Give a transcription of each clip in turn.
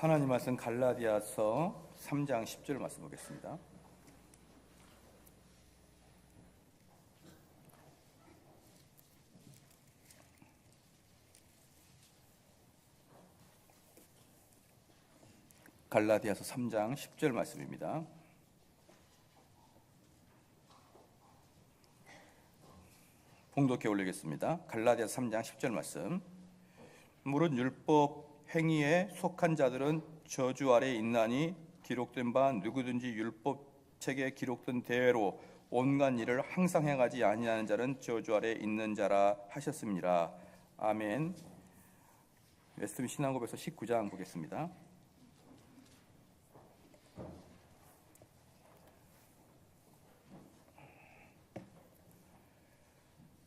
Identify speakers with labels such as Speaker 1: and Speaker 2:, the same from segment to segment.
Speaker 1: 하나님 말씀 갈라디아서 3장 10절 말씀 보겠습니다. 갈라디아서 3장 10절 말씀입니다. 봉독해 올리겠습니다. 갈라디아서 3장 10절 말씀. 무릇 율법 행위에 속한 자들은 저주 아래 있나니 기록된 바 누구든지 율법 책에 기록된 대로 온갖 일을 항상 행하지 아니하는 자는 저주 아래 있는 자라 하셨습니다. 아멘. 웨스트민 신앙고백서 19장 보겠습니다.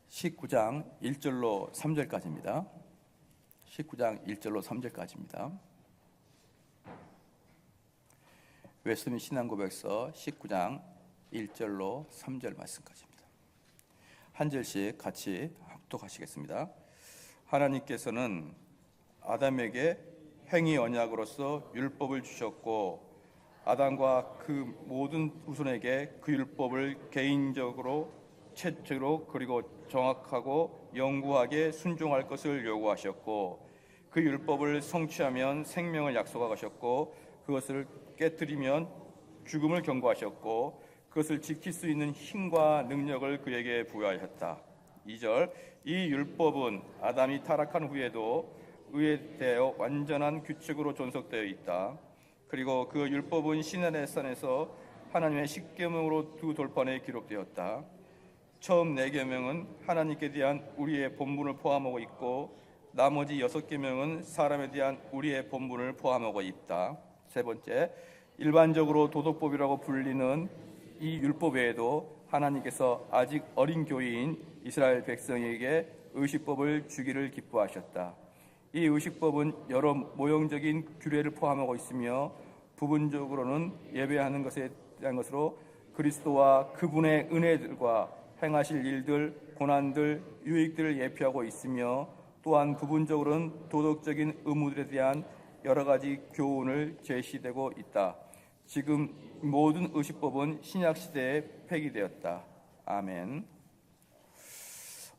Speaker 1: (19장) 1절로 3절까지입니다. 19장 1절로 3절까지입니다. 웨스트민 신앙고백서 19장 1절로 3절 말씀까지입니다. 한 절씩 같이 합독하시겠습니다. 하나님께서는 아담에게 행위 언약으로서 율법을 주셨고 아담과 그 모든 후손에게 그 율법을 개인적으로 최초로 그리고 정확하고 영구하게 순종할 것을 요구하셨고 그 율법을 성취하면 생명을 약속하셨고 그것을 깨뜨리면 죽음을 경고하셨고 그것을 지킬 수 있는 힘과 능력을 그에게 부여하셨다. 2절 이 율법은 아담이 타락한 후에도 의에 대하여 완전한 규칙으로 존속되어 있다. 그리고 그 율법은 시내의 산에서 하나님의 십계명으로 두 돌판에 기록되었다. 처음 4계명은 하나님께 대한 우리의 본분을 포함하고 있고 나머지 6계명은 사람에 대한 우리의 본분을 포함하고 있다. 세 번째, 일반적으로 도덕법이라고 불리는 이 율법 외에도 하나님께서 아직 어린 교회인 이스라엘 백성에게 의식법을 주기를 기뻐하셨다. 이 의식법은 여러 모형적인 규례를 포함하고 있으며 부분적으로는 예배하는 것에 대한 것으로 그리스도와 그분의 은혜들과 행하실 일들, 고난들, 유익들을 예표하고 있으며 또한 부분적으로는 도덕적인 의무들에 대한 여러 가지 교훈을 제시되고 있다. 지금 모든 의식법은 신약시대에 폐기되었다. 아멘.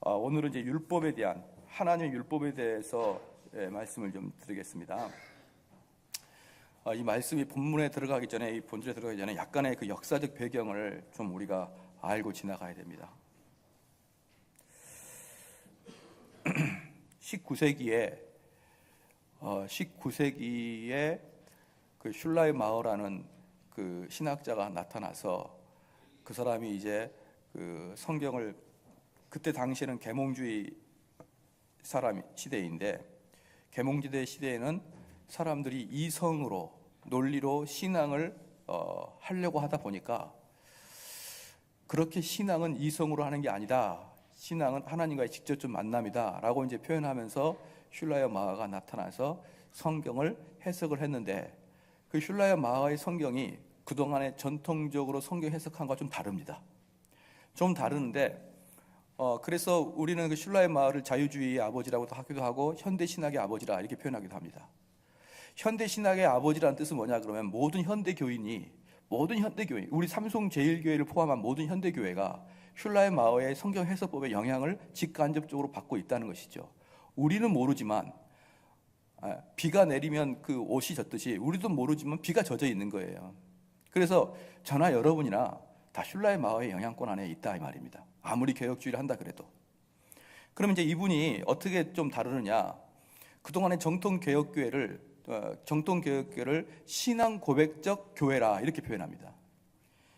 Speaker 1: 오늘은 이제 율법에 대한 하나님의 율법에 대해서 말씀을 좀 드리겠습니다. 이 말씀이 본문에 들어가기 전에 이 본절에 들어가기 전에 약간의 그 역사적 배경을 좀 우리가 알고 지나가야 됩니다. 19세기에 그 슐라이 마어라는 그 신학자가 나타나서 그 사람이 이제 그 성경을 그때 당시에는 계몽주의 사람 시대인데 계몽지대 시대에는 사람들이 이성으로 논리로 신앙을 하려고 하다 보니까 그렇게 신앙은 이성으로 하는 게 아니다. 신앙은 하나님과의 직접적 만남이다 라고 이제 표현하면서 슐라이어 마하가 나타나서 성경을 해석을 했는데 그 슐라이어 마하의 성경이 그동안에 전통적으로 성경 해석한 것과 좀 다릅니다. 좀 다른데 그래서 우리는 그 슐라이어 마하를 자유주의의 아버지라고도 하기도 하고 현대신학의 아버지라 이렇게 표현하기도 합니다. 현대신학의 아버지라는 뜻은 뭐냐 그러면 모든 현대교인이 우리 삼송제일교회를 포함한 모든 현대교회가 슐라이 마어의 성경 해석법의 영향을 직간접적으로 받고 있다는 것이죠. 우리는 모르지만 비가 내리면 그 옷이 젖듯이 우리도 모르지만 비가 젖어 있는 거예요. 그래서 저나 여러분이나 다 슐라이 마어의 영향권 안에 있다 이 말입니다. 아무리 개혁주의를 한다 그래도. 그러면 이제 이분이 어떻게 좀 다루느냐? 그동안의 정통개혁교회를 신앙 고백적 교회라 이렇게 표현합니다.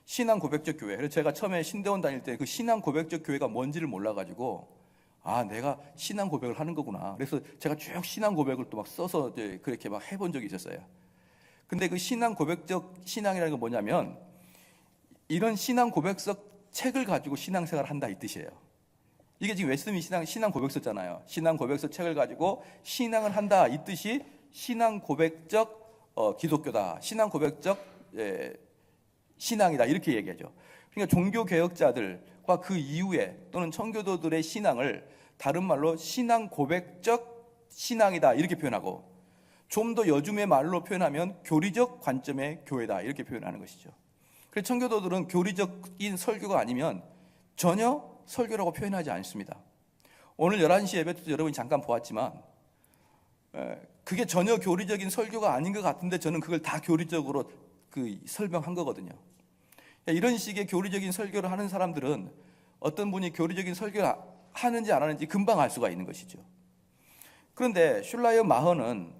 Speaker 1: 신앙 고백적 교회. 그래서 제가 처음에 신대원 다닐 때 그 신앙 고백적 교회가 뭔지를 몰라가지고 내가 신앙 고백을 하는 거구나. 그래서 제가 쭉 신앙 고백을 또 막 써서 그렇게 막 해본 적이 있었어요. 근데 그 신앙 고백적 신앙이라는 건 뭐냐면 이런 신앙 고백적 책을 가지고 신앙생활을 한다 이 뜻이에요. 이게 지금 웨스트민 신앙 고백서잖아요. 신앙 고백서 책을 가지고 신앙을 한다 이 뜻이 신앙 고백적 기독교다. 신앙 고백적 신앙이다 이렇게 얘기하죠. 그러니까 종교개혁자들과 그 이후에 또는 청교도들의 신앙을 다른 말로 신앙 고백적 신앙이다 이렇게 표현하고 좀 더 요즘의 말로 표현하면 교리적 관점의 교회다, 이렇게 표현하는 것이죠. 그래서 청교도들은 교리적인 설교가 아니면 전혀 설교라고 표현하지 않습니다. 오늘 11시 예배 때도 여러분이 잠깐 보았지만 그게 전혀 교리적인 설교가 아닌 것 같은데 저는 그걸 다 교리적으로 설명한 거거든요. 이런 식의 교리적인 설교를 하는 사람들은 어떤 분이 교리적인 설교를 하는지 안 하는지 금방 알 수가 있는 것이죠. 그런데 슐라이어 마허는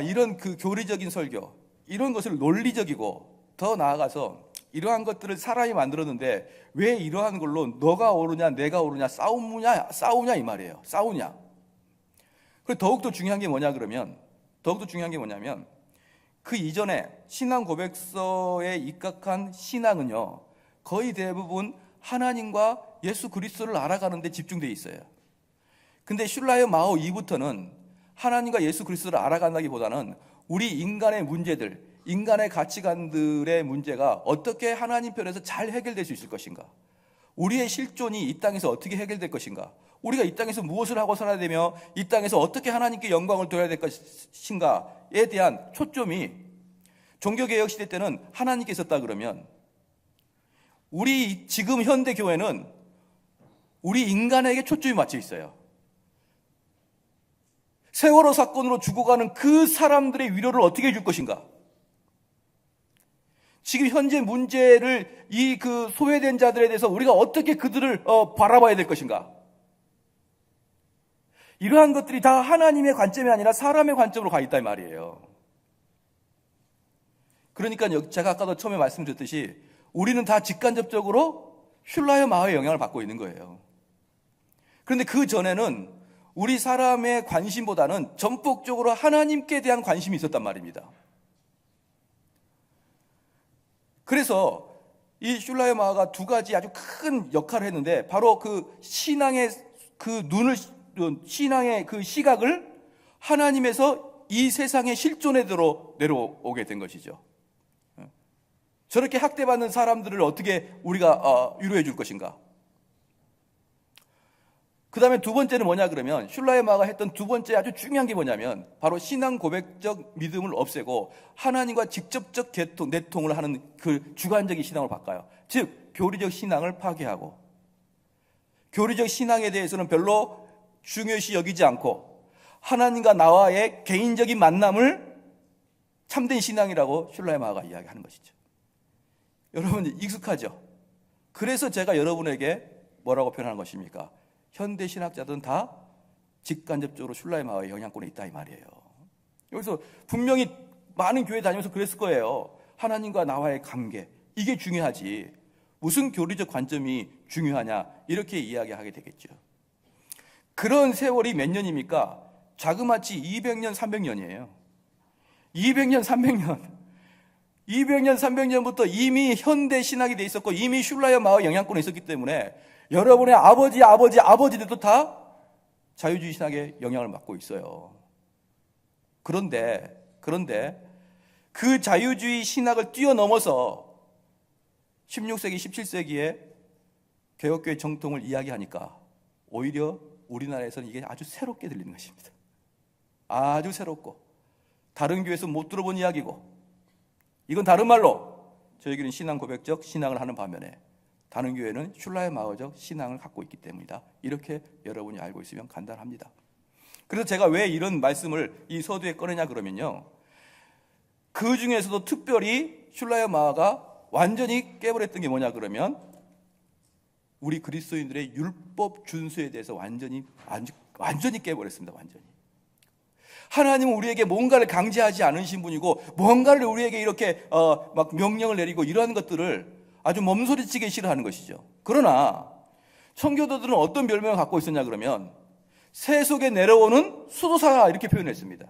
Speaker 1: 이런 교리적인 설교, 이런 것을 논리적이고 더 나아가서 이러한 것들을 사람이 만들었는데 왜 이러한 걸로 너가 옳으냐 내가 옳으냐 싸우냐 이 말이에요. 싸우냐. 그리고 더욱더 중요한 게 뭐냐면 그 이전에 신앙 고백서에 입각한 신앙은요, 거의 대부분 하나님과 예수 그리스도를 알아가는 데 집중되어 있어요. 근데 슐라이어 마허 이후부터는 하나님과 예수 그리스도를 알아간다기보다는 우리 인간의 문제들, 인간의 가치관들의 문제가 어떻게 하나님 편에서 잘 해결될 수 있을 것인가, 우리의 실존이 이 땅에서 어떻게 해결될 것인가, 우리가 이 땅에서 무엇을 하고 살아야 되며 이 땅에서 어떻게 하나님께 영광을 돌려야 될 것인가에 대한 초점이 종교개혁 시대 때는 하나님께 있었다 그러면, 우리 지금 현대 교회는 우리 인간에게 초점이 맞춰 있어요. 세월호 사건으로 죽어가는 그 사람들의 위로를 어떻게 해줄 것인가, 지금 현재 문제를 소외된 자들에 대해서 우리가 어떻게 그들을 바라봐야 될 것인가, 이러한 것들이 다 하나님의 관점이 아니라 사람의 관점으로 가 있단 말이에요. 그러니까 제가 아까도 처음에 말씀드렸듯이 우리는 다 직간접적으로 슐라이어 마허의 영향을 받고 있는 거예요. 그런데 그 전에는 우리 사람의 관심보다는 전폭적으로 하나님께 대한 관심이 있었단 말입니다. 그래서 이 슐라이어 마허가 두 가지 아주 큰 역할을 했는데, 바로 신앙의 신앙의 시각을 하나님에서 이 세상의 실존에대로 내려오게 된 것이죠. 저렇게 학대받는 사람들을 어떻게 우리가 위로해 줄 것인가. 그 다음에 두 번째는 뭐냐 그러면, 슐라이어 마허가 했던 두 번째 아주 중요한 게 뭐냐면 바로 신앙 고백적 믿음을 없애고 하나님과 직접적 내통을 하는 그 주관적인 신앙을 바꿔요. 즉 교리적 신앙을 파괴하고, 교리적 신앙에 대해서는 별로 중요시 여기지 않고 하나님과 나와의 개인적인 만남을 참된 신앙이라고 슐라이어 마허가 이야기하는 것이죠. 여러분 익숙하죠? 그래서 제가 여러분에게 뭐라고 표현하는 것입니까? 현대 신학자들은 다 직간접적으로 슐라이어 마허의 영향권에 있다 이 말이에요. 여기서 분명히 많은 교회 다니면서 그랬을 거예요. 하나님과 나와의 관계, 이게 중요하지 무슨 교리적 관점이 중요하냐, 이렇게 이야기하게 되겠죠. 그런 세월이 몇 년입니까? 자그마치 200년, 300년이에요. 200년, 300년부터 이미 현대 신학이 돼 있었고 이미 슐라이어 마허 영향권에 있었기 때문에 여러분의 아버지들도 다 자유주의 신학의 영향을 받고 있어요. 그런데 그 자유주의 신학을 뛰어넘어서 16세기, 17세기에 개혁교회 정통을 이야기하니까 오히려 우리나라에서는 이게 아주 새롭게 들리는 것입니다. 아주 새롭고 다른 교회에서 못 들어본 이야기고, 이건 다른 말로 저희들은 신앙 고백적 신앙을 하는 반면에 다른 교회는 슐라이어 마허적 신앙을 갖고 있기 때문이다. 이렇게 여러분이 알고 있으면 간단합니다. 그래서 제가 왜 이런 말씀을 이 서두에 꺼내냐 그러면요, 그 중에서도 특별히 슐라이어 마허가 완전히 깨버렸던 게 뭐냐 그러면 우리 그리스도인들의 율법 준수에 대해서 완전히 깨버렸습니다. 완전히. 하나님은 우리에게 뭔가를 강제하지 않으신 분이고 뭔가를 우리에게 이렇게 막 명령을 내리고 이러한 것들을 아주 몸소리치게 싫어하는 것이죠. 그러나 청교도들은 어떤 별명을 갖고 있었냐 그러면 새 속에 내려오는 수도사다 이렇게 표현했습니다.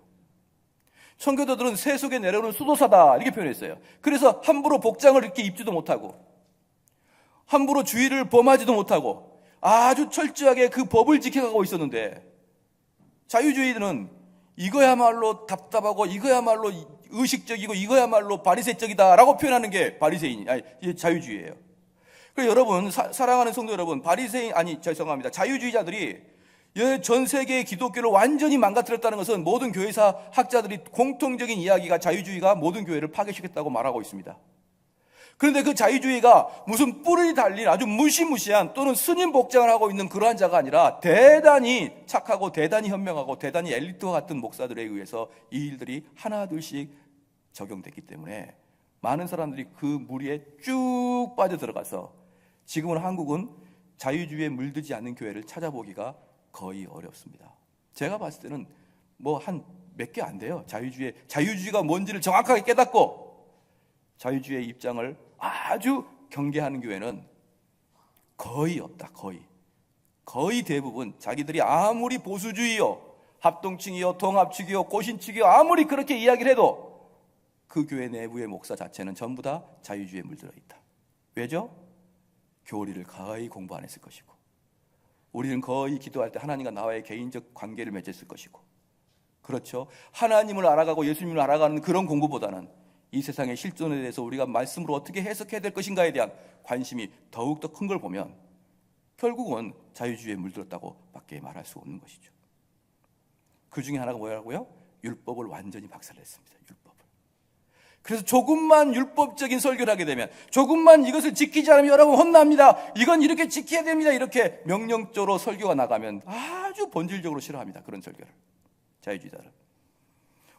Speaker 1: 청교도들은 새 속에 내려오는 수도사다 이렇게 표현했어요. 그래서 함부로 복장을 이렇게 입지도 못하고 함부로 주의를 범하지도 못하고 아주 철저하게 그 법을 지켜가고 있었는데, 자유주의는 이거야말로 답답하고 이거야말로 의식적이고 이거야말로 바리새적이다라고 표현하는 게 자유주의예요. 그래서 여러분, 사랑하는 성도 여러분, 자유주의자들이 전 세계의 기독교를 완전히 망가뜨렸다는 것은 모든 교회사 학자들이 공통적인 이야기가 자유주의가 모든 교회를 파괴시켰다고 말하고 있습니다. 그런데 그 자유주의가 무슨 뿔이 달린 아주 무시무시한 또는 스님 복장을 하고 있는 그러한 자가 아니라 대단히 착하고 대단히 현명하고 대단히 엘리트와 같은 목사들에 의해서 이 일들이 하나둘씩 적용됐기 때문에 많은 사람들이 그 무리에 쭉 빠져들어가서 지금은 한국은 자유주의에 물들지 않는 교회를 찾아보기가 거의 어렵습니다. 제가 봤을 때는 뭐 한 몇 개 안 돼요. 자유주의가 뭔지를 정확하게 깨닫고 자유주의의 입장을 아주 경계하는 교회는 거의 없다. 거의 대부분 자기들이 아무리 보수주의요, 합동층이요, 통합측이요, 고신측이요 아무리 그렇게 이야기를 해도 그 교회 내부의 목사 자체는 전부 다 자유주의에 물들어 있다. 왜죠? 교리를 거의 공부 안 했을 것이고, 우리는 거의 기도할 때 하나님과 나와의 개인적 관계를 맺었을 것이고, 그렇죠? 하나님을 알아가고 예수님을 알아가는 그런 공부보다는 이 세상의 실존에 대해서 우리가 말씀으로 어떻게 해석해야 될 것인가에 대한 관심이 더욱더 큰 걸 보면 결국은 자유주의에 물들었다고 밖에 말할 수 없는 것이죠. 그 중에 하나가 뭐라고요? 율법을 완전히 박살냈습니다. 율법을. 그래서 조금만 율법적인 설교를 하게 되면, 조금만 이것을 지키지 않으면 여러분 혼납니다, 이건 이렇게 지켜야 됩니다, 이렇게 명령적으로 설교가 나가면 아주 본질적으로 싫어합니다. 그런 설교를, 자유주의자를.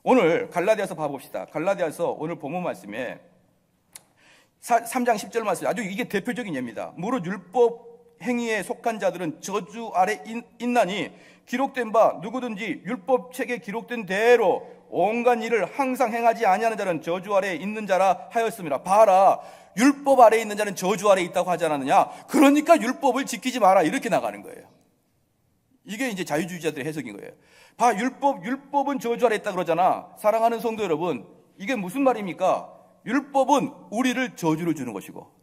Speaker 1: 오늘 갈라디아서 봐봅시다. 갈라디아서 오늘 본문 말씀에 3장 10절 말씀, 아주 이게 대표적인 예입니다. 무릇 율법 행위에 속한 자들은 저주 아래 있나니 기록된 바 누구든지 율법책에 기록된 대로 온갖 일을 항상 행하지 아니하는 자는 저주 아래에 있는 자라 하였습니다. 봐라, 율법 아래에 있는 자는 저주 아래에 있다고 하지 않았느냐? 그러니까 율법을 지키지 마라, 이렇게 나가는 거예요. 이게 이제 자유주의자들의 해석인 거예요. 봐, 율법은 저주 아래 있다 그러잖아. 사랑하는 성도 여러분, 이게 무슨 말입니까? 율법은 우리를 저주를 주는 것이고,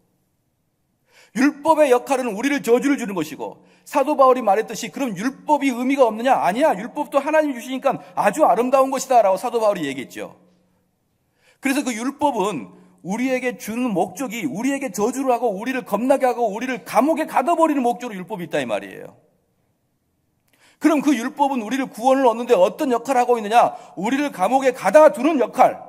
Speaker 1: 율법의 역할은 우리를 저주를 주는 것이고, 사도 바울이 말했듯이 그럼 율법이 의미가 없느냐? 아니야, 율법도 하나님이 주시니까 아주 아름다운 것이다 라고 사도 바울이 얘기했죠. 그래서 그 율법은 우리에게 주는 목적이 우리에게 저주를 하고 우리를 겁나게 하고 우리를 감옥에 가둬버리는 목적으로 율법이 있다 이 말이에요. 그럼 그 율법은 우리를 구원을 얻는데 어떤 역할을 하고 있느냐? 우리를 감옥에 가다 두는 역할.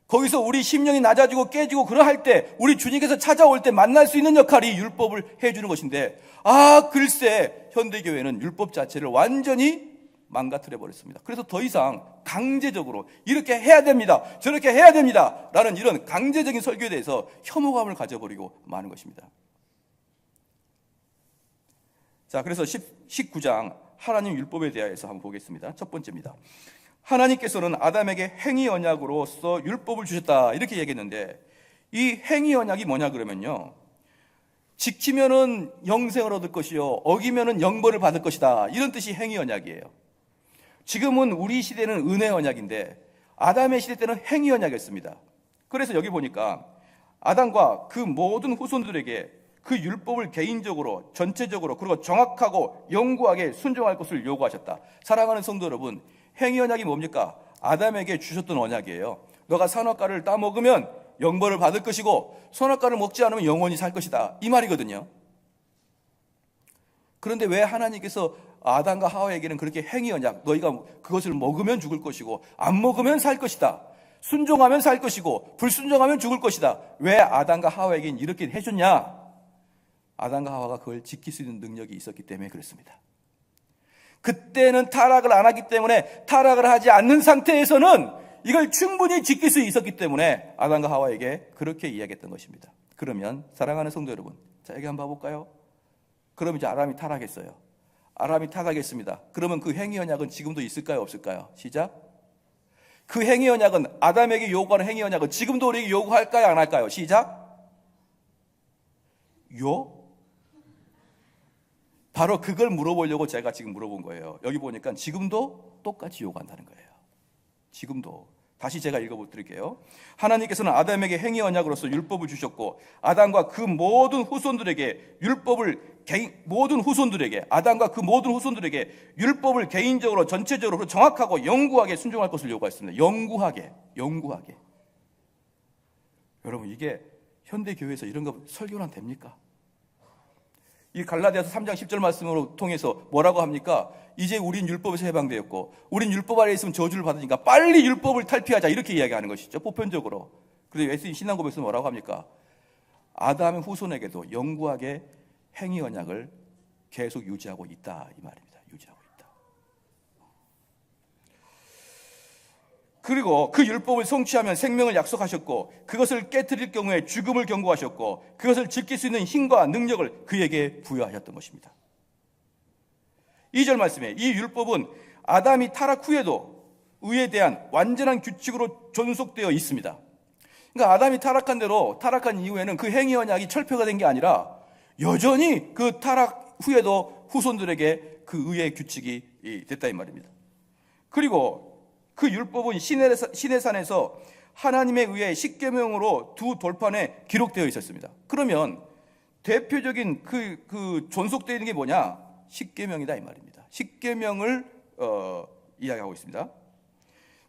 Speaker 1: 거기서 우리 심령이 낮아지고 깨지고 그러할 때, 우리 주님께서 찾아올 때 만날 수 있는 역할이 율법을 해주는 것인데, 글쎄 현대교회는 율법 자체를 완전히 망가뜨려 버렸습니다. 그래서 더 이상 강제적으로 이렇게 해야 됩니다, 저렇게 해야 됩니다 라는 이런 강제적인 설교에 대해서 혐오감을 가져버리고 마는 것입니다. 자, 그래서 19장 하나님 율법에 대하여서 한번 보겠습니다. 첫 번째입니다. 하나님께서는 아담에게 행위 언약으로서 율법을 주셨다, 이렇게 얘기했는데, 이 행위 언약이 뭐냐 그러면요, 지키면은 영생을 얻을 것이요, 어기면은 영벌을 받을 것이다, 이런 뜻이 행위 언약이에요. 지금은 우리 시대는 은혜 언약인데 아담의 시대 때는 행위 언약이었습니다. 그래서 여기 보니까 아담과 그 모든 후손들에게 그 율법을 개인적으로, 전체적으로, 그리고 정확하고 영구하게 순종할 것을 요구하셨다. 사랑하는 성도 여러분, 행위 언약이 뭡니까? 아담에게 주셨던 언약이에요. 너가 선악과를 따먹으면 영벌을 받을 것이고 선악과를 먹지 않으면 영원히 살 것이다, 이 말이거든요. 그런데 왜 하나님께서 아담과 하와에게는 그렇게 행위 언약, 너희가 그것을 먹으면 죽을 것이고 안 먹으면 살 것이다, 순종하면 살 것이고 불순종하면 죽을 것이다, 왜 아담과 하와에게는 이렇게 해줬냐? 아담과 하와가 그걸 지킬 수 있는 능력이 있었기 때문에 그렇습니다. 그때는 타락을 안 하기 때문에, 타락을 하지 않는 상태에서는 이걸 충분히 지킬 수 있었기 때문에 아담과 하와에게 그렇게 이야기했던 것입니다. 그러면 사랑하는 성도 여러분, 자, 여기 한번 봐볼까요? 그럼 이제 아담이 타락했어요. 아담이 타락했습니다. 그러면 그 행위 언약은 지금도 있을까요, 없을까요? 시작. 그 행위 언약은, 아담에게 요구하는 행위 언약은 지금도 우리에게 요구할까요, 안 할까요? 시작. 바로 그걸 물어보려고 제가 지금 물어본 거예요. 여기 보니까 지금도 똑같이 요구한다는 거예요. 지금도. 다시 제가 읽어드릴게요. 하나님께서는 아담에게 행위 언약으로서 율법을 주셨고, 아담과 그 모든 후손들에게 아담과 그 모든 후손들에게 율법을 개인적으로, 전체적으로, 정확하고 영구하게 순종할 것을 요구했습니다. 영구하게. 여러분, 이게 현대 교회에서 이런 거 설교는 됩니까? 이 갈라디아서 3장 10절 말씀으로 통해서 뭐라고 합니까? 이제 우린 율법에서 해방되었고 우린 율법 아래 있으면 저주를 받으니까 빨리 율법을 탈피하자, 이렇게 이야기하는 것이죠, 보편적으로. 그런데 웨슬리 신앙고백에서 뭐라고 합니까? 아담의 후손에게도 영구하게 행위 언약을 계속 유지하고 있다, 이 말입니다. 유지하고 있다. 그리고 그 율법을 성취하면 생명을 약속하셨고 그것을 깨뜨릴 경우에 죽음을 경고하셨고 그것을 지킬 수 있는 힘과 능력을 그에게 부여하셨던 것입니다. 2절 말씀에 이 율법은 아담이 타락 후에도 의에 대한 완전한 규칙으로 존속되어 있습니다. 그러니까 아담이 타락한 대로, 타락한 이후에는 그 행위 언약이 철폐가 된 게 아니라 여전히 그 타락 후에도 후손들에게 그 의의 규칙이 됐다, 이 말입니다. 그리고 그 율법은 시내산에서 하나님에 의해 십계명으로 두 돌판에 기록되어 있었습니다. 그러면 대표적인 그 존속되어 있는 게 뭐냐? 십계명이다, 이 말입니다. 십계명을 이야기하고 있습니다.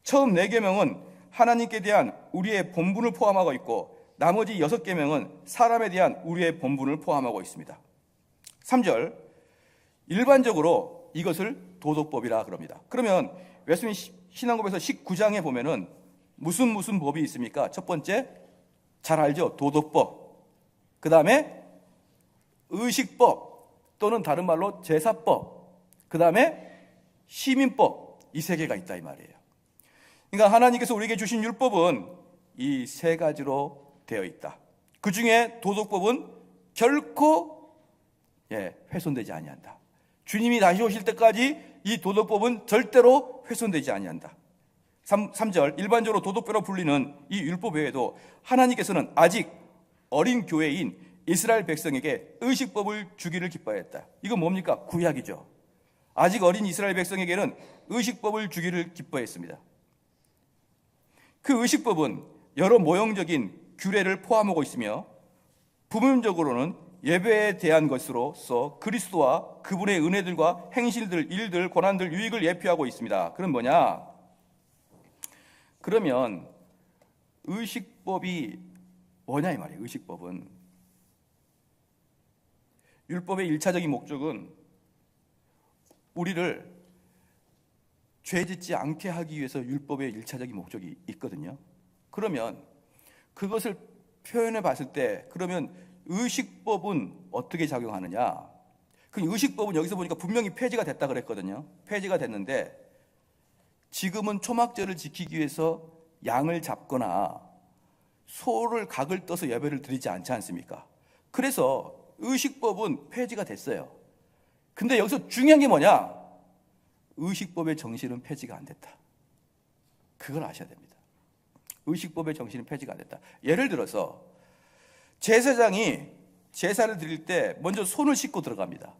Speaker 1: 처음 4계명은 하나님께 대한 우리의 본분을 포함하고 있고 나머지 6계명은 사람에 대한 우리의 본분을 포함하고 있습니다. 3절, 일반적으로 이것을 도덕법이라 그럽니다. 그러면 웨슬리 신앙고백에서 19장에 보면은 무슨 법이 있습니까? 첫 번째, 잘 알죠? 도덕법. 그 다음에 의식법, 또는 다른 말로 제사법, 그 다음에 시민법, 이 3개가 있다, 이 말이에요. 그러니까 하나님께서 우리에게 주신 율법은 이 3가지로 되어 있다. 그 중에 도덕법은 결코 훼손되지 아니한다. 주님이 다시 오실 때까지 이 도덕법은 절대로 훼손되지 아니한다. 3절, 일반적으로 도덕법으로 불리는 이 율법 외에도 하나님께서는 아직 어린 교회인 이스라엘 백성에게 의식법을 주기를 기뻐했다. 이건 뭡니까? 구약이죠. 아직 어린 이스라엘 백성에게는 의식법을 주기를 기뻐했습니다. 그 의식법은 여러 모형적인 규례를 포함하고 있으며 부분적으로는 예배에 대한 것으로서 그리스도와 그분의 은혜들과 행실들, 일들, 고난들, 유익을 예표하고 있습니다. 그럼 뭐냐? 그러면 의식법이 뭐냐, 이 말이에요. 의식법은 율법의 1차적인 목적은 우리를 죄짓지 않게 하기 위해서 율법의 1차적인 목적이 있거든요. 그러면 그것을 표현해 봤을 때, 그러면 의식법은 어떻게 작용하느냐? 그 의식법은 여기서 보니까 분명히 폐지가 됐다 그랬거든요. 폐지가 됐는데 지금은 초막절을 지키기 위해서 양을 잡거나 소를 각을 떠서 예배를 드리지 않지 않습니까? 그래서 의식법은 폐지가 됐어요. 근데 여기서 중요한 게 뭐냐? 의식법의 정신은 폐지가 안 됐다. 그걸 아셔야 됩니다. 의식법의 정신은 폐지가 안 됐다. 예를 들어서 제사장이 제사를 드릴 때 먼저 손을 씻고 들어갑니다.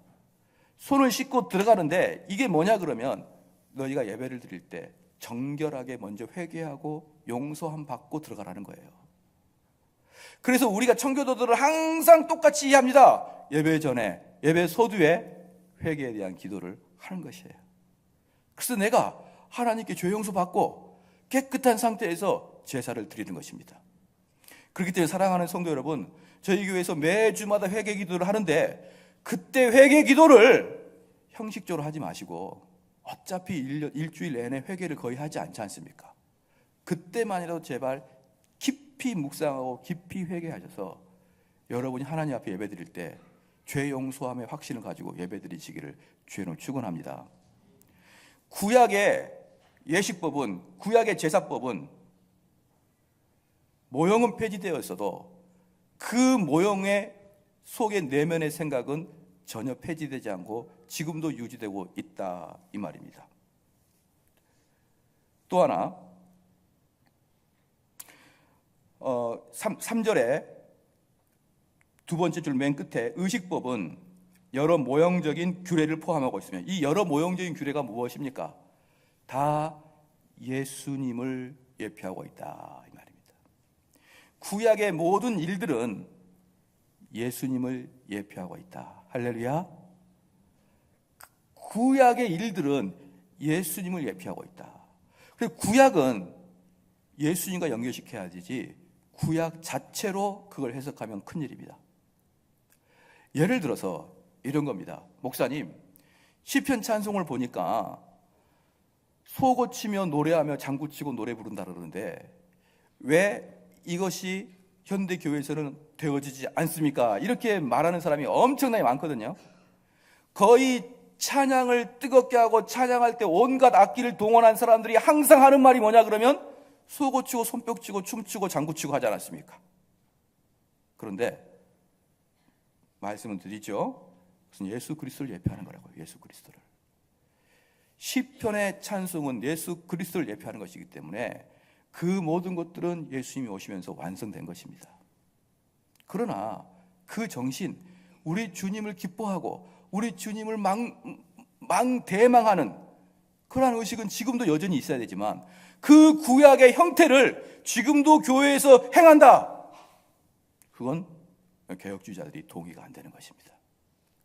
Speaker 1: 손을 씻고 들어가는데 이게 뭐냐 그러면 너희가 예배를 드릴 때 정결하게 먼저 회개하고 용서함 받고 들어가라는 거예요. 그래서 우리가 청교도들을 항상 똑같이 이해합니다. 예배 전에, 예배 서두에 회개에 대한 기도를 하는 것이에요. 그래서 내가 하나님께 죄 용서 받고 깨끗한 상태에서 제사를 드리는 것입니다. 그렇기 때문에 사랑하는 성도 여러분, 저희 교회에서 매주마다 회개 기도를 하는데 그때 회개 기도를 형식적으로 하지 마시고 어차피 일주일 내내 회개를 거의 하지 않지 않습니까? 그때만이라도 제발 깊이 묵상하고 깊이 회개하셔서 여러분이 하나님 앞에 예배드릴 때 죄 용서함의 확신을 가지고 예배드리시기를 주의로 축원합니다. 구약의 예식법은, 구약의 제사법은 모형은 폐지되어 있어도 그 모형의 속의 내면의 생각은 전혀 폐지되지 않고 지금도 유지되고 있다, 이 말입니다. 또 하나 3절에 두 번째 줄 맨 끝에 의식법은 여러 모형적인 규례를 포함하고 있으며 이 여러 모형적인 규례가 무엇입니까? 다 예수님을 예표하고 있다, 이 말입니다. 구약의 모든 일들은 예수님을 예표하고 있다. 할렐루야. 구약의 일들은 예수님을 예표하고 있다. 그리고 구약은 예수님과 연결시켜야 되지 구약 자체로 그걸 해석하면 큰일입니다. 예를 들어서 이런 겁니다. 목사님, 시편 찬송을 보니까 소 고치며 노래하며 장구치고 노래 부른다 그러는데 왜 이것이 현대 교회에서는 되어지지 않습니까? 이렇게 말하는 사람이 엄청나게 많거든요. 거의 찬양을 뜨겁게 하고 찬양할 때 온갖 악기를 동원한 사람들이 항상 하는 말이 뭐냐 그러면 소 고치고 손뼉 치고 춤추고 장구치고 하지 않았습니까? 그런데 말씀을 드리죠. 그것은 예수 그리스도를 예표하는 거라고요. 예수 그리스도를. 시편의 찬송은 예수 그리스도를 예표하는 것이기 때문에 그 모든 것들은 예수님이 오시면서 완성된 것입니다. 그러나 그 정신, 우리 주님을 기뻐하고 우리 주님을 대망하는 그러한 의식은 지금도 여전히 있어야 되지만 그 구약의 형태를 지금도 교회에서 행한다. 그건 개혁주의자들이 동의가 안 되는 것입니다.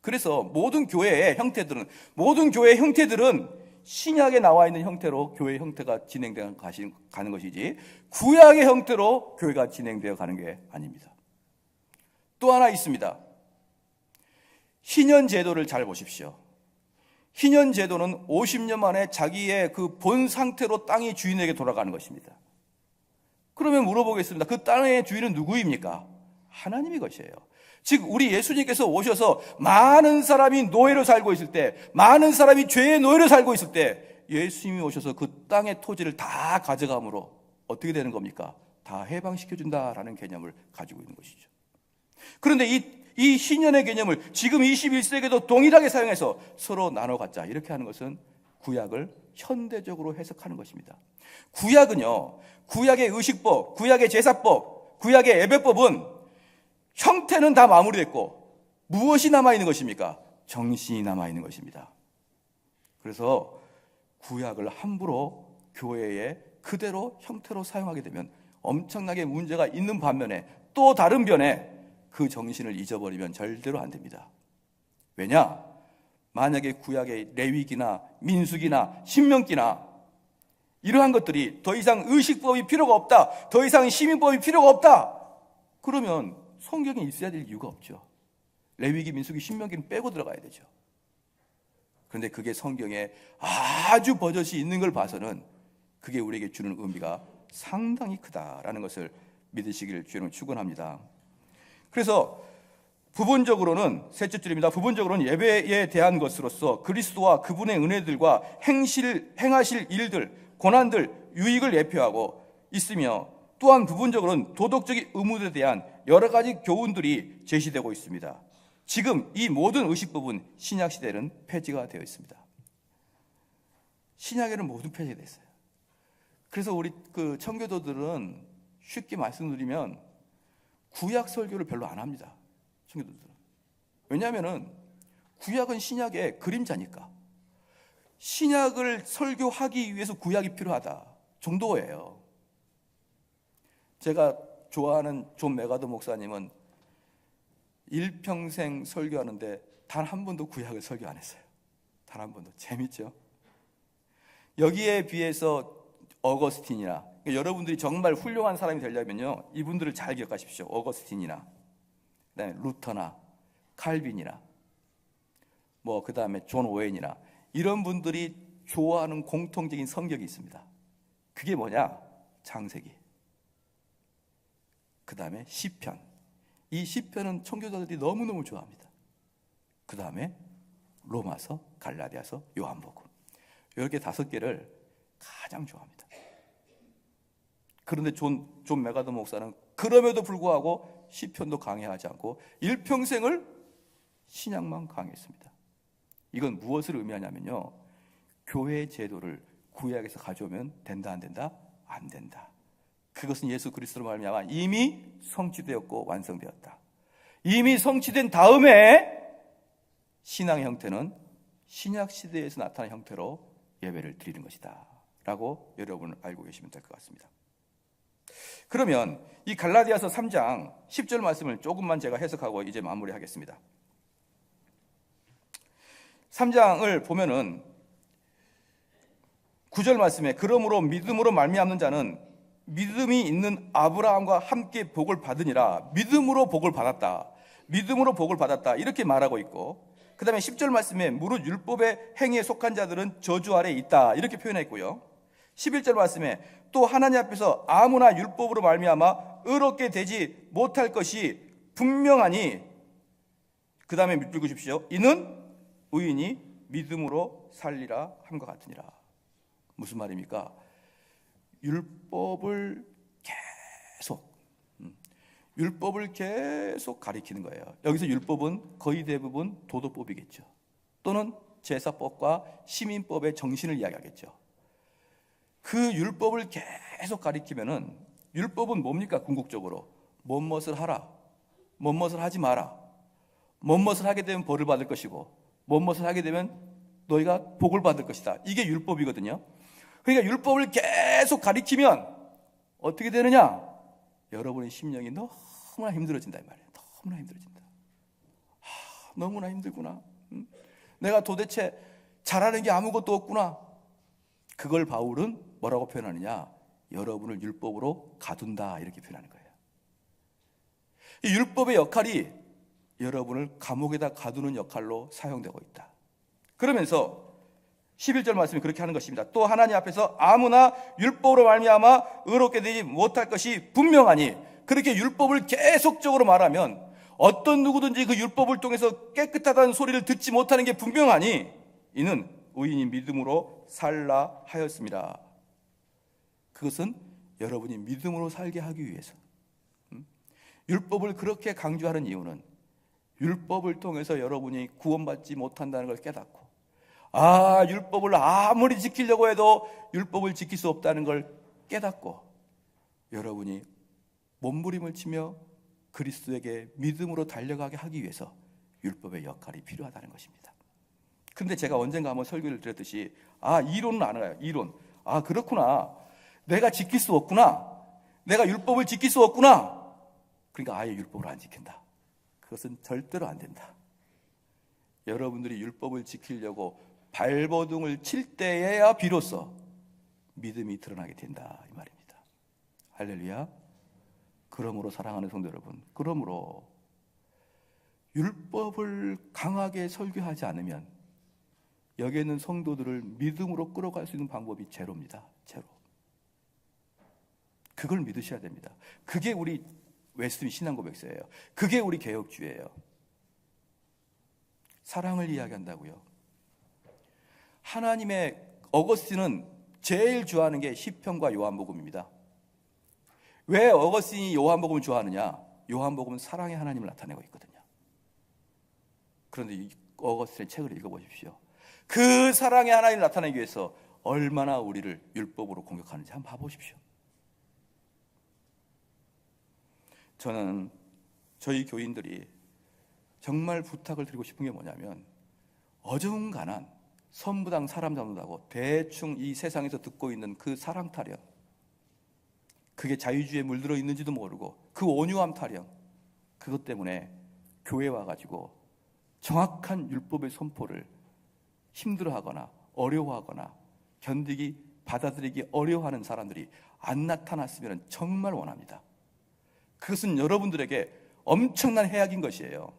Speaker 1: 그래서 모든 교회의 형태들은 신약에 나와 있는 형태로 교회 형태가 진행되어 가는 것이지 구약의 형태로 교회가 진행되어 가는 게 아닙니다. 또 하나 있습니다. 희년 제도를 잘 보십시오. 희년 제도는 50년 만에 자기의 그 본 상태로 땅의 주인에게 돌아가는 것입니다. 그러면 물어보겠습니다. 그 땅의 주인은 누구입니까? 하나님이 것이에요. 즉 우리 예수님께서 오셔서 많은 사람이 노예로 살고 있을 때, 많은 사람이 죄의 노예로 살고 있을 때 예수님이 오셔서 그 땅의 토지를 다 가져감으로 어떻게 되는 겁니까? 다 해방시켜준다라는 개념을 가지고 있는 것이죠. 그런데 이 신년의 개념을 지금 21세기도 동일하게 사용해서 서로 나눠 갖자 이렇게 하는 것은 구약을 현대적으로 해석하는 것입니다. 구약은요, 구약의 의식법, 구약의 제사법, 구약의 예배법은 형태는 다 마무리됐고 무엇이 남아있는 것입니까? 정신이 남아있는 것입니다. 그래서 구약을 함부로 교회에 그대로 형태로 사용하게 되면 엄청나게 문제가 있는 반면에 또 다른 변에 그 정신을 잊어버리면 절대로 안 됩니다. 왜냐? 만약에 구약의 레위기나 민수기나 신명기나 이러한 것들이 더 이상 의식법이 필요가 없다, 더 이상 시민법이 필요가 없다, 그러면 성경에 있어야 될 이유가 없죠. 레위기, 민수기, 신명기는 빼고 들어가야 되죠. 그런데 그게 성경에 아주 버젓이 있는 걸 봐서는 그게 우리에게 주는 의미가 상당히 크다라는 것을 믿으시기를 주님은 축원합니다. 그래서 부분적으로는 셋째 줄입니다. 부분적으로는 예배에 대한 것으로서 그리스도와 그분의 은혜들과 행하실 일들, 고난들, 유익을 예표하고 있으며 또한 부분적으로는 도덕적인 의무에 대한 여러 가지 교훈들이 제시되고 있습니다. 지금 이 모든 의식법은 신약 시대는 폐지가 되어 있습니다. 신약에는 모두 폐지됐어요. 그래서 우리 그 청교도들은 쉽게 말씀드리면 구약 설교를 별로 안 합니다. 청교도들은. 왜냐하면은 구약은 신약의 그림자니까. 신약을 설교하기 위해서 구약이 필요하다 정도예요. 제가 좋아하는 존 메가더 목사님은 일평생 설교하는데 단 한 번도 구약을 설교 안 했어요. 단 한 번도. 재밌죠? 여기에 비해서 어거스틴이나, 그러니까 여러분들이 정말 훌륭한 사람이 되려면요, 이분들을 잘 기억하십시오. 어거스틴이나, 그다음에 루터나 칼빈이나, 그 다음에 존 오웬이나 이런 분들이 좋아하는 공통적인 성격이 있습니다. 그게 뭐냐? 창세기. 그 다음에 시편. 이 시편은 청교도들이 너무너무 좋아합니다. 그 다음에 로마서, 갈라디아서, 요한복음. 이렇게 5개를 가장 좋아합니다. 그런데 존 메가더 목사는 그럼에도 불구하고 시편도 강의하지 않고 일평생을 신약만 강의했습니다. 이건 무엇을 의미하냐면요, 교회의 제도를 구약에서 가져오면 된다 안 된다? 안 된다. 그것은 예수 그리스도로 말미암아 이미 성취되었고 완성되었다. 이미 성취된 다음에 신앙의 형태는 신약 시대에서 나타난 형태로 예배를 드리는 것이다 라고 여러분은 알고 계시면 될 것 같습니다. 그러면 이 갈라디아서 3장 10절 말씀을 조금만 제가 해석하고 이제 마무리하겠습니다. 3장을 보면은 9절 말씀에 그러므로 믿음으로 말미암는 자는 믿음이 있는 아브라함과 함께 복을 받으니라. 믿음으로 복을 받았다. 믿음으로 복을 받았다. 이렇게 말하고 있고, 그 다음에 10절 말씀에 무릇 율법의 행위에 속한 자들은 저주 아래에 있다 이렇게 표현했고요. 11절 말씀에 또 하나님 앞에서 아무나 율법으로 말미암아 의롭게 되지 못할 것이 분명하니, 그 다음에 읽으십시오. 이는 의인이 믿음으로 살리라 함과 같으니라. 무슨 말입니까? 율법을 계속 가리키는 거예요. 여기서 율법은 거의 대부분 도덕법이겠죠. 또는 제사법과 시민법의 정신을 이야기하겠죠. 그 율법을 계속 가리키면은, 율법은 뭡니까? 궁극적으로 무엇을 하라, 무엇을 하지 마라, 무엇을 하게 되면 벌을 받을 것이고 무엇을 하게 되면 너희가 복을 받을 것이다. 이게 율법이거든요. 그러니까 율법을 계속 가리키면 어떻게 되느냐? 여러분의 심령이 너무나 힘들어진다 이 말이에요. 너무나 힘들어진다. 너무나 힘들구나. 내가 도대체 잘하는 게 아무것도 없구나. 그걸 바울은 뭐라고 표현하느냐? 여러분을 율법으로 가둔다 이렇게 표현하는 거예요. 이 율법의 역할이 여러분을 감옥에다 가두는 역할로 사용되고 있다. 그러면서 11절 말씀이 그렇게 하는 것입니다. 또 하나님 앞에서 아무나 율법으로 말미암아 의롭게 되지 못할 것이 분명하니, 그렇게 율법을 계속적으로 말하면 어떤 누구든지 그 율법을 통해서 깨끗하다는 소리를 듣지 못하는 게 분명하니 이는 의인이 믿음으로 살라 하였습니다. 그것은 여러분이 믿음으로 살게 하기 위해서. 율법을 그렇게 강조하는 이유는 율법을 통해서 여러분이 구원받지 못한다는 걸 깨닫고, 율법을 아무리 지키려고 해도 율법을 지킬 수 없다는 걸 깨닫고, 여러분이 몸부림을 치며 그리스도에게 믿음으로 달려가게 하기 위해서 율법의 역할이 필요하다는 것입니다. 그런데 제가 언젠가 한번 설교를 드렸듯이 이론은 알아요. 이론. 그렇구나. 내가 지킬 수 없구나. 내가 율법을 지킬 수 없구나. 그러니까 아예 율법을 안 지킨다. 그것은 절대로 안 된다. 여러분들이 율법을 지키려고 발버둥을 칠 때에야 비로소 믿음이 드러나게 된다 이 말입니다. 할렐루야. 그러므로 사랑하는 성도 여러분, 그러므로 율법을 강하게 설교하지 않으면 여기에 있는 성도들을 믿음으로 끌어갈 수 있는 방법이 제로입니다. 제로. 그걸 믿으셔야 됩니다. 그게 우리 웨스트민 신앙고백서예요. 그게 우리 개혁주의예요. 사랑을 이야기한다고요. 하나님의 어거스틴은 제일 좋아하는 게 시편과 요한복음입니다. 왜 어거스틴이 요한복음을 좋아하느냐? 요한복음은 사랑의 하나님을 나타내고 있거든요. 그런데 이 어거스틴의 책을 읽어보십시오. 그 사랑의 하나님을 나타내기 위해서 얼마나 우리를 율법으로 공격하는지 한번 봐보십시오. 저는 저희 교인들이 정말 부탁을 드리고 싶은 게 뭐냐면, 어중간한 선부당 사람 잡는다고 대충 이 세상에서 듣고 있는 그 사랑 타령, 그게 자유주의에 물들어 있는지도 모르고 그 온유함 타령, 그것 때문에 교회 와가지고 정확한 율법의 선포를 힘들어하거나 어려워하거나 받아들이기 어려워하는 사람들이 안 나타났으면 정말 원합니다. 그것은 여러분들에게 엄청난 해악인 것이에요.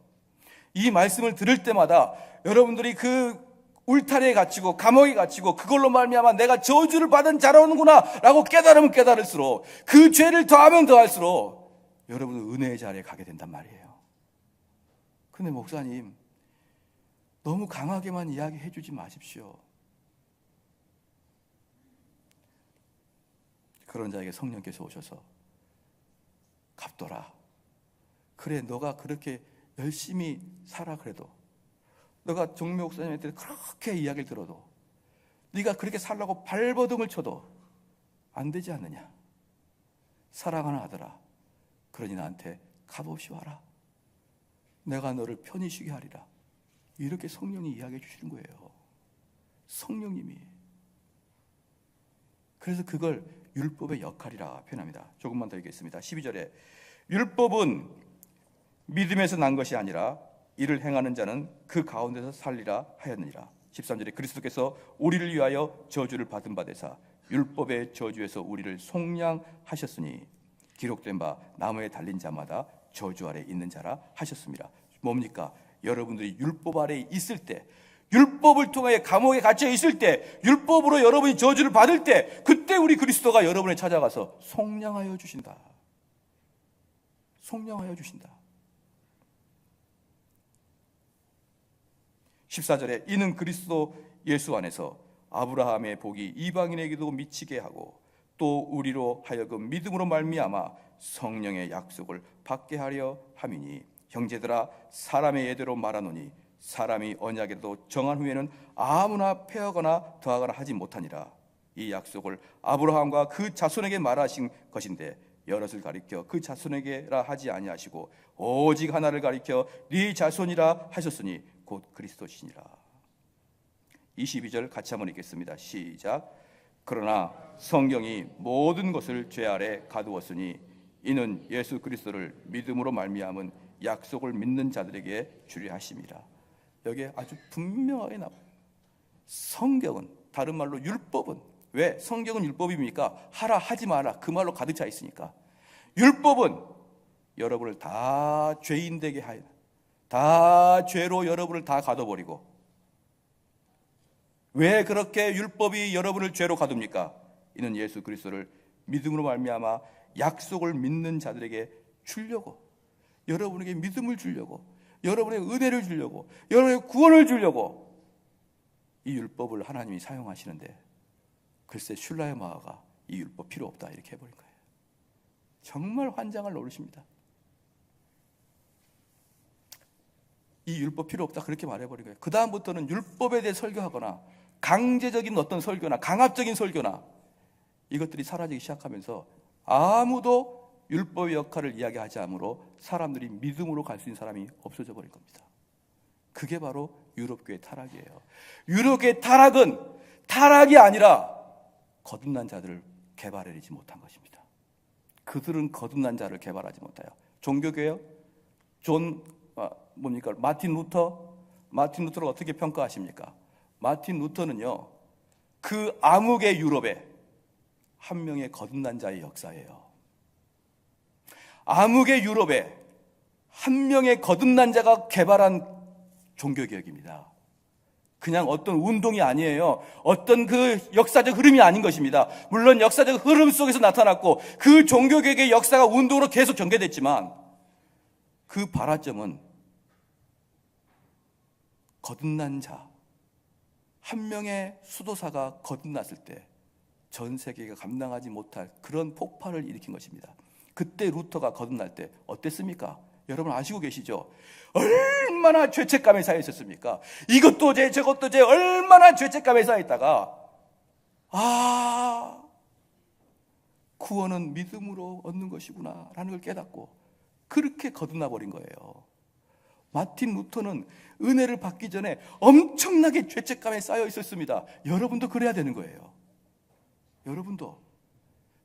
Speaker 1: 이 말씀을 들을 때마다 여러분들이 그 울타리에 갇히고 감옥에 갇히고 그걸로 말미암아 내가 저주를 받은 자라는구나 라고 깨달으면 깨달을수록, 그 죄를 더하면 더할수록 여러분은 은혜의 자리에 가게 된단 말이에요. 근데 목사님, 너무 강하게만 이야기해 주지 마십시오. 그런 자에게 성령께서 오셔서, 갑돌아, 그래 너가 그렇게 열심히 살아, 그래도 너가 정묘 목사님한테 그렇게 이야기를 들어도, 네가 그렇게 살라고 발버둥을 쳐도 안 되지 않느냐? 사랑하는 아들아, 그러니 나한테 값없이 와라. 내가 너를 편히 쉬게 하리라. 이렇게 성령이 이야기해 주시는 거예요. 성령님이. 그래서 그걸 율법의 역할이라 표현합니다. 조금만 더 읽겠습니다. 12절에 율법은 믿음에서 난 것이 아니라 이를 행하는 자는 그 가운데서 살리라 하였느니라. 13절에 그리스도께서 우리를 위하여 저주를 받은 바 되사 율법의 저주에서 우리를 속량하셨으니 기록된 바 나무에 달린 자마다 저주 아래 있는 자라 하셨습니다. 뭡니까? 여러분들이 율법 아래에 있을 때, 율법을 통해 감옥에 갇혀 있을 때, 율법으로 여러분이 저주를 받을 때, 그때 우리 그리스도가 여러분을 찾아가서 속량하여 주신다. 속량하여 주신다. 14절에 이는 그리스도 예수 안에서 아브라함의 복이 이방인에게도 미치게 하고 또 우리로 하여금 믿음으로 말미암아 성령의 약속을 받게 하려 함이니 형제들아 사람의 예대로 말하노니 사람이 언약에도 정한 후에는 아무나 패하거나 더하거나 하지 못하니라. 이 약속을 아브라함과 그 자손에게 말하신 것인데 여럿을 가리켜 그 자손에게라 하지 아니하시고 오직 하나를 가리켜 네 자손이라 하셨으니 곧 그리스도시니라. 22절 같이 한번 읽겠습니다. 시작. 그러나 성경이 모든 것을 죄 아래 가두었으니 이는 예수 그리스도를 믿음으로 말미암은 약속을 믿는 자들에게 주려 하심이라. 여기에 아주 분명하게 나와요. 성경은, 다른 말로 율법은, 왜 성경은 율법입니까? 하라 하지 마라 그 말로 가득 차 있으니까. 율법은 여러분을 다 죄인 되게 하여, 다 죄로 여러분을 다 가둬버리고. 왜 그렇게 율법이 여러분을 죄로 가둡니까? 이는 예수 그리스도를 믿음으로 말미암아 약속을 믿는 자들에게 주려고, 여러분에게 믿음을 주려고, 여러분의 은혜를 주려고, 여러분의 구원을 주려고 이 율법을 하나님이 사용하시는데, 글쎄 슐라의 마아가 이 율법 필요 없다 이렇게 해버린 거예요. 정말 환장을 노리십니다. 이 율법 필요 없다 그렇게 말해버린 거예요. 그 다음부터는 율법에 대해 설교하거나 강제적인 어떤 설교나 강압적인 설교나 이것들이 사라지기 시작하면서 아무도 율법의 역할을 이야기하지 않으므로 사람들이 믿음으로 갈 수 있는 사람이 없어져 버린 겁니다. 그게 바로 유럽교의 타락이에요. 유럽교의 타락은 타락이 아니라 거듭난 자들을 개발해내지 못한 것입니다. 그들은 거듭난 자를 개발하지 못해요. 종교교회요? 마틴 루터를 어떻게 평가하십니까? 마틴 루터는요, 그 암흑의 유럽에 한 명의 거듭난 자의 역사예요. 암흑의 유럽에 한 명의 거듭난 자가 개발한 종교개혁입니다. 그냥 어떤 운동이 아니에요. 어떤 그 역사적 흐름이 아닌 것입니다. 물론 역사적 흐름 속에서 나타났고 그 종교개혁의 역사가 운동으로 계속 전개됐지만 그 발화점은 거듭난 자, 한 명의 수도사가 거듭났을 때 전 세계가 감당하지 못할 그런 폭발을 일으킨 것입니다. 그때 루터가 거듭날 때 어땠습니까? 여러분 아시고 계시죠? 얼마나 죄책감에 쌓여 있었습니까? 이것도 죄 저것도 죄 얼마나 죄책감에 쌓여 있다가 구원은 믿음으로 얻는 것이구나 라는 걸 깨닫고 그렇게 거듭나 버린 거예요. 마틴 루터는 은혜를 받기 전에 엄청나게 죄책감에 쌓여 있었습니다. 여러분도 그래야 되는 거예요. 여러분도.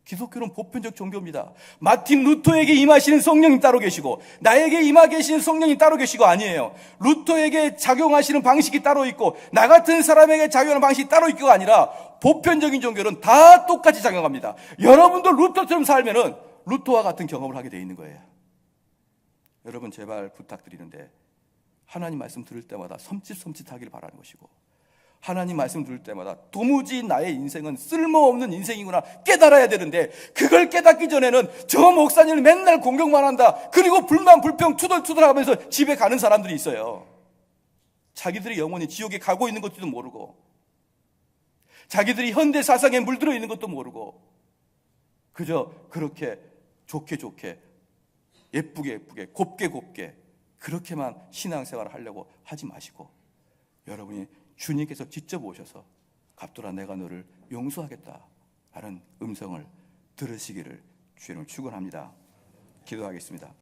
Speaker 1: 기독교는 보편적 종교입니다. 마틴 루터에게 임하시는 성령이 따로 계시고 나에게 임하 계시는 성령이 따로 계시고 아니에요. 루터에게 작용하시는 방식이 따로 있고 나 같은 사람에게 작용하는 방식이 따로 있고가 아니라 보편적인 종교는 다 똑같이 작용합니다. 여러분도 루터처럼 살면은 루터와 같은 경험을 하게 돼 있는 거예요. 여러분 제발 부탁드리는데 하나님 말씀 들을 때마다 섬찟섬찟하기를 바라는 것이고 하나님 말씀 들을 때마다 도무지 나의 인생은 쓸모없는 인생이구나 깨달아야 되는데 그걸 깨닫기 전에는 저 목사님을 맨날 공격만 한다. 그리고 불만 불평 투덜투덜하면서 집에 가는 사람들이 있어요. 자기들이 영원히 지옥에 가고 있는 것도 모르고 자기들이 현대 사상에 물들어 있는 것도 모르고 그저 그렇게 좋게 예쁘게 곱게 그렇게만 신앙생활을 하려고 하지 마시고 여러분이 주님께서 직접 오셔서 갑돌아 내가 너를 용서하겠다라는 음성을 들으시기를 주님을 축원합니다. 기도하겠습니다.